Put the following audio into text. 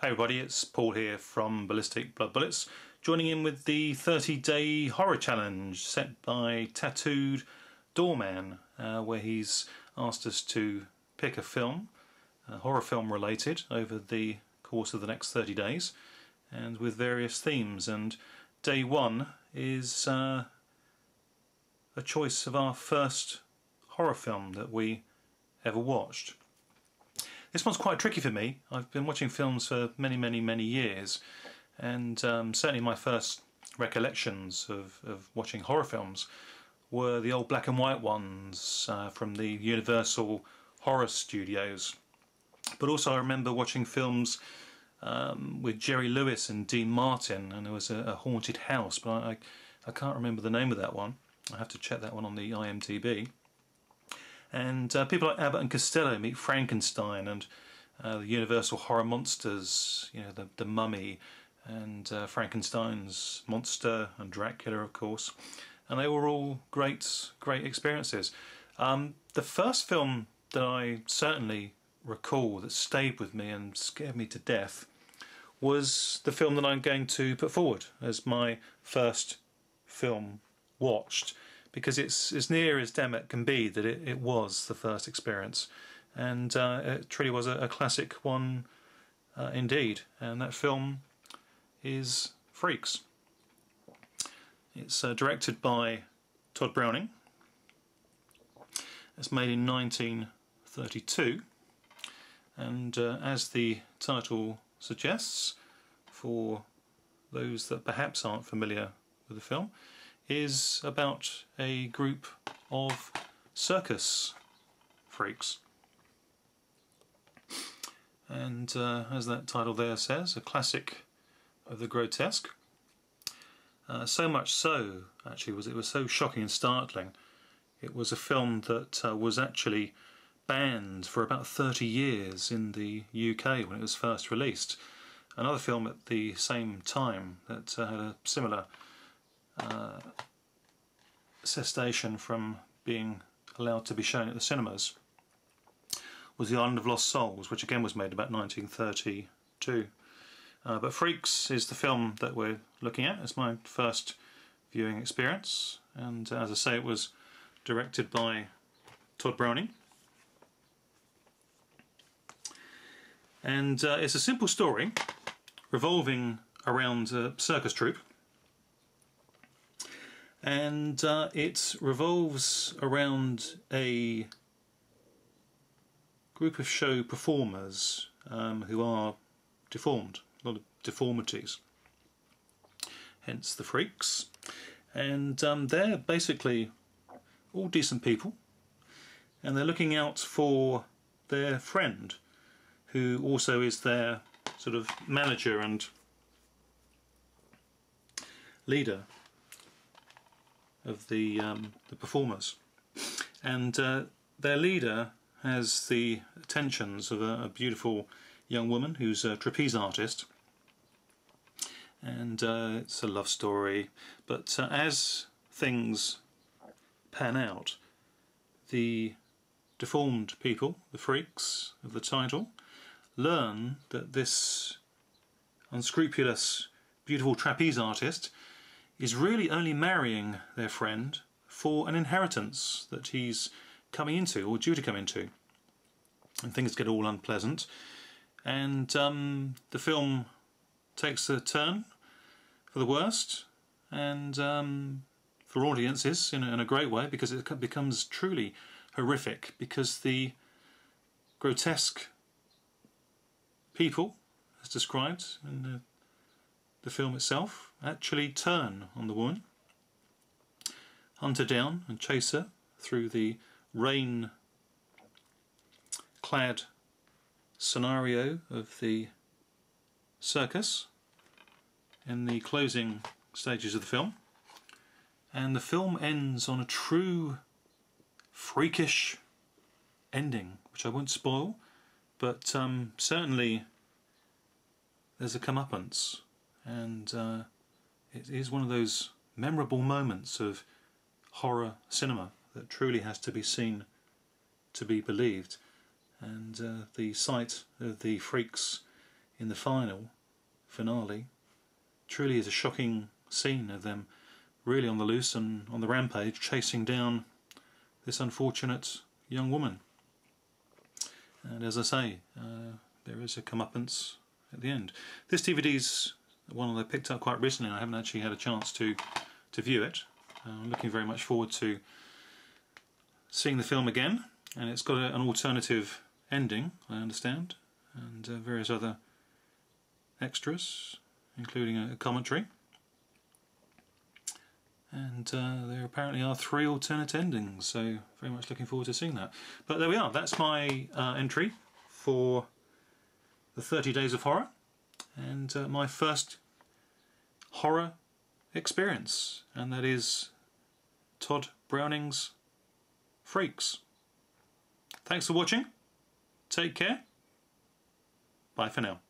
Hi everybody, it's Paul here from Ballistic Blood Bullets, joining in with the 30-day horror challenge set by Tattooed Doorman, where he's asked us to pick a film, a horror film related, over the course of the next 30 days, and with various themes. And day one is a choice of our first horror film that we ever watched. This one's quite tricky for me. I've been watching films for many years, and certainly my first recollections of watching horror films were the old black and white ones from the Universal Horror Studios. But also I remember watching films with Jerry Lewis and Dean Martin, and there was a haunted house, but I can't remember the name of that one. I have to check that one on the IMDb. And people like Abbott and Costello Meet Frankenstein, and the Universal Horror Monsters, you know, the Mummy, and Frankenstein's monster, and Dracula, of course. And they were all great experiences. The first film that I certainly recall that stayed with me and scared me to death was the film that I'm going to put forward as my first film watched, because it's as near as damn it can be that it was the first experience, and it truly was a classic one indeed. And that film is Freaks. It's directed by Tod Browning. It's made in 1932, and as the title suggests, for those that perhaps aren't familiar with the film, is about a group of circus freaks. And as that title there says, a classic of the grotesque. So much so, actually, it was so shocking and startling. It was a film that was actually banned for about 30 years in the UK when it was first released. Another film at the same time that had a similar cessation from being allowed to be shown at the cinemas was The Island of Lost Souls, which again was made about 1932. But Freaks is the film that we're looking at. It's my first viewing experience, and as I say, it was directed by Tod Browning. And it's a simple story revolving around a circus troupe, and it revolves around a group of show performers who are deformed, a lot of deformities, hence the Freaks. And they're basically all decent people, and they're looking out for their friend, who also is their sort of manager and leader of the performers. And their leader has the attentions of a beautiful young woman who's a trapeze artist, and it's a love story. But as things pan out, the deformed people, the freaks of the title, learn that this unscrupulous, beautiful trapeze artist is really only marrying their friend for an inheritance that he's coming into, or due to come into. And things get all unpleasant, and the film takes a turn for the worst, and for audiences in a great way, because it becomes truly horrific, because the grotesque people, as described in the film itself, actually turn on the woman, hunt her down and chase her through the rain-clad scenario of the circus in the closing stages of the film. And the film ends on a true freakish ending, which I won't spoil, but certainly there's a comeuppance, and it is one of those memorable moments of horror cinema that truly has to be seen to be believed. And the sight of the Freaks in the finale truly is a shocking scene of them really on the loose and on the rampage, chasing down this unfortunate young woman. And as I say, there is a comeuppance at the end. This DVD's one that I picked up quite recently, and I haven't actually had a chance to view it. I'm looking very much forward to seeing the film again, and it's got an alternative ending, I understand, and various other extras, including a commentary. And there apparently are 3 alternate endings, so very much looking forward to seeing that. But there we are, that's my entry for the 30 Days of Horror, and my first horror experience, and that is Tod Browning's Freaks. Thanks for watching, take care, bye for now.